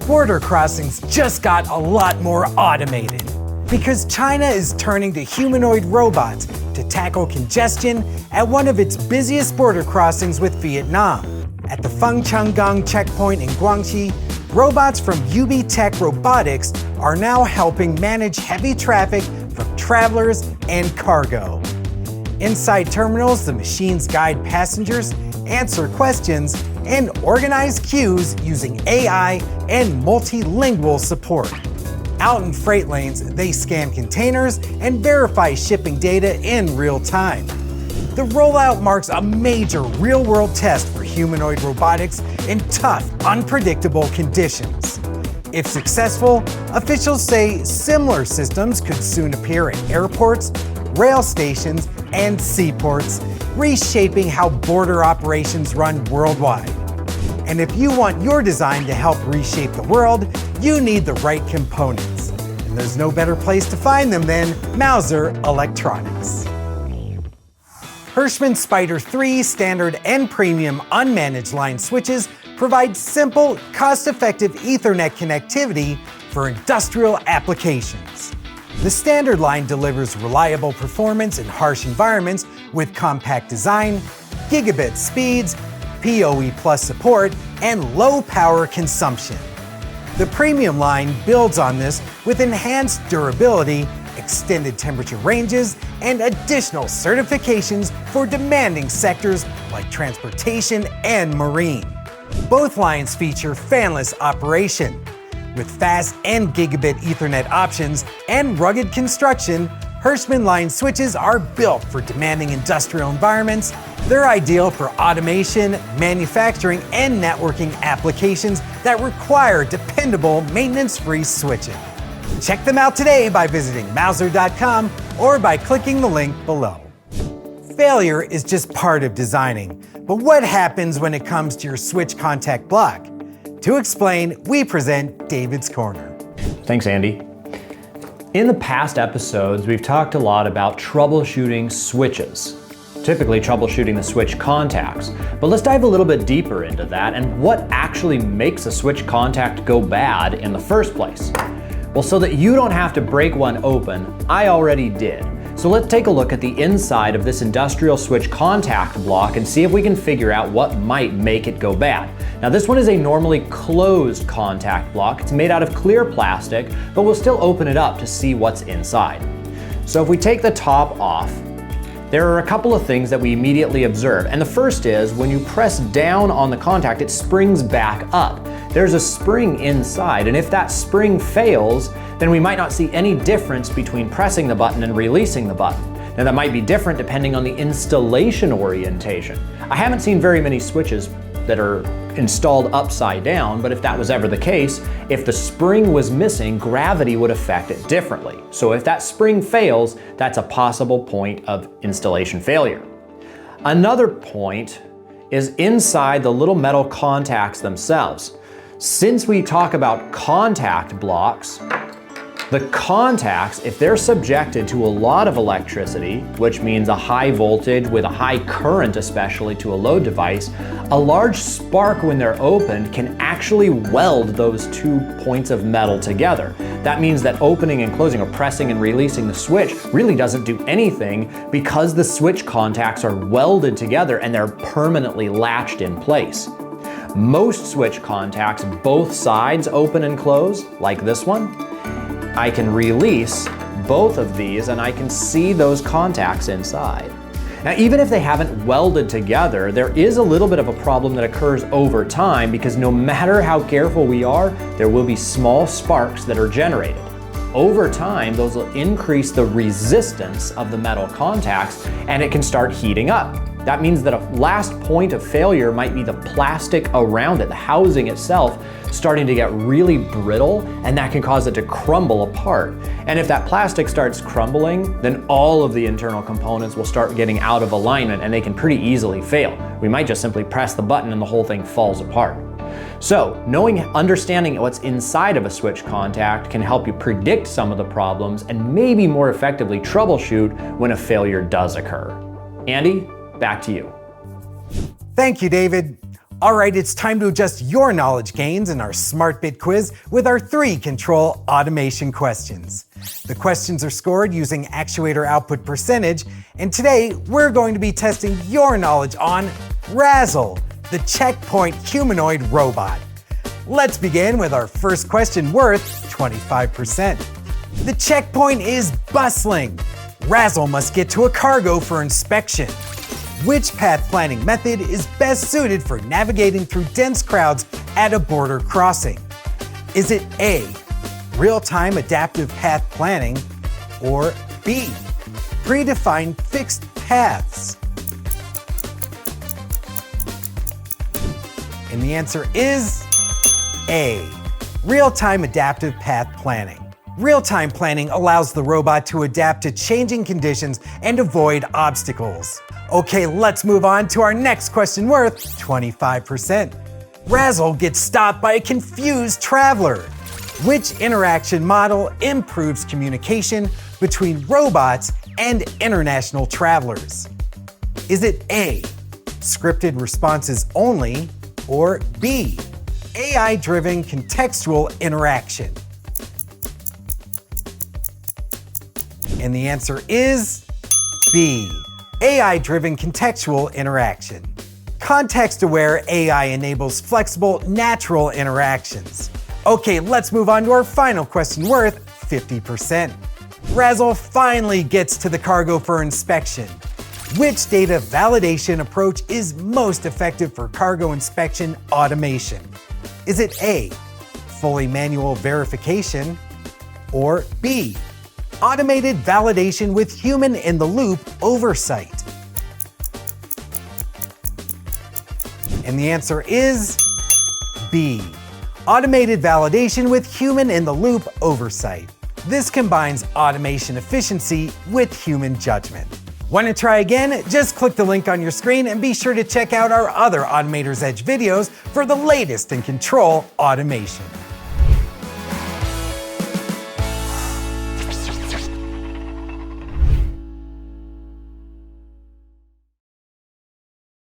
border crossings just got a lot more automated because China is turning to humanoid robots to tackle congestion at one of its busiest border crossings with Vietnam. At the Fengchenggang checkpoint in Guangxi, robots from UB Tech Robotics are now helping manage heavy traffic from travelers and cargo. Inside terminals, the machines guide passengers, answer questions, and organize queues using AI and multilingual support. Out in freight lanes, they scan containers and verify shipping data in real time. The rollout marks a major real-world test for humanoid robotics in tough, unpredictable conditions. If successful, officials say similar systems could soon appear at airports, rail stations, and seaports, reshaping how border operations run worldwide. And if you want your design to help reshape the world, you need the right components. And there's no better place to find them than Mouser Electronics. Hirschmann Spider 3 standard and premium unmanaged line switches provide simple, cost-effective Ethernet connectivity for industrial applications. The standard line delivers reliable performance in harsh environments with compact design, gigabit speeds, PoE Plus support, and low power consumption. The premium line builds on this with enhanced durability, extended temperature ranges, and additional certifications for demanding sectors like transportation and marine. Both lines feature fanless operation. With fast and gigabit Ethernet options and rugged construction, Hirschmann line switches are built for demanding industrial environments. They're ideal for automation, manufacturing, and networking applications that require dependable, maintenance-free switching. Check them out today by visiting Mouser.com or by clicking the link below. Failure is just part of designing, but what happens when it comes to your switch contact block? To explain, we present David's Corner. Thanks, Andy. In the past episodes, we've talked a lot about troubleshooting switches, typically troubleshooting the switch contacts. But let's dive a little bit deeper into that and what actually makes a switch contact go bad in the first place. Well, so that you don't have to break one open, I already did. So let's take a look at the inside of this industrial switch contact block and see if we can figure out what might make it go bad. Now this one is a normally closed contact block. It's made out of clear plastic, but we'll still open it up to see what's inside. So if we take the top off, there are a couple of things that we immediately observe. And the first is when you press down on the contact, it springs back up. There's a spring inside, and if that spring fails, then we might not see any difference between pressing the button and releasing the button. Now that might be different depending on the installation orientation. I haven't seen very many switches that are installed upside down, but if that was ever the case, if the spring was missing, gravity would affect it differently. So if that spring fails, that's a possible point of installation failure. Another point is inside the little metal contacts themselves. Since we talk about contact blocks, the contacts, if they're subjected to a lot of electricity, which means a high voltage with a high current especially to a load device, a large spark when they're opened can actually weld those two points of metal together. That means that opening and closing or pressing and releasing the switch really doesn't do anything because the switch contacts are welded together and they're permanently latched in place. Most switch contacts, both sides open and close, like this one. I can release both of these and I can see those contacts inside. Now, even if they haven't welded together, there is a little bit of a problem that occurs over time because no matter how careful we are, there will be small sparks that are generated. Over time, those will increase the resistance of the metal contacts and it can start heating up. That means that a last point of failure might be the plastic around it, the housing itself, starting to get really brittle, and that can cause it to crumble apart. And if that plastic starts crumbling, then all of the internal components will start getting out of alignment and they can pretty easily fail. We might just simply press the button and the whole thing falls apart. So, understanding what's inside of a switch contact can help you predict some of the problems and maybe more effectively troubleshoot when a failure does occur. Andy, back to you. Thank you, David. All right, it's time to adjust your knowledge gains in our Smart Bit quiz with our 3 control automation questions. The questions are scored using actuator output percentage, and today we're going to be testing your knowledge on Razzle, the checkpoint humanoid robot. Let's begin with our first question worth 25%. The checkpoint is bustling. Razzle must get to a cargo for inspection. Which path planning method is best suited for navigating through dense crowds at a border crossing? Is it A, real-time adaptive path planning, or B, predefined fixed paths? And the answer is A, real-time adaptive path planning. Real-time planning allows the robot to adapt to changing conditions and avoid obstacles. Okay, let's move on to our next question worth 25%. Razzle gets stopped by a confused traveler. Which interaction model improves communication between robots and international travelers? Is it A, scripted responses only, or B, AI-driven contextual interaction? And the answer is B, AI-driven contextual interaction. Context-aware AI enables flexible, natural interactions. Okay, let's move on to our final question worth 50%. Razzle finally gets to the cargo for inspection. Which data validation approach is most effective for cargo inspection automation? Is it A, fully manual verification, or B, automated validation with human-in-the-loop oversight? And the answer is B, automated validation with human-in-the-loop oversight. This combines automation efficiency with human judgment. Want to try again? Just click the link on your screen and be sure to check out our other Automator's Edge videos for the latest in control automation.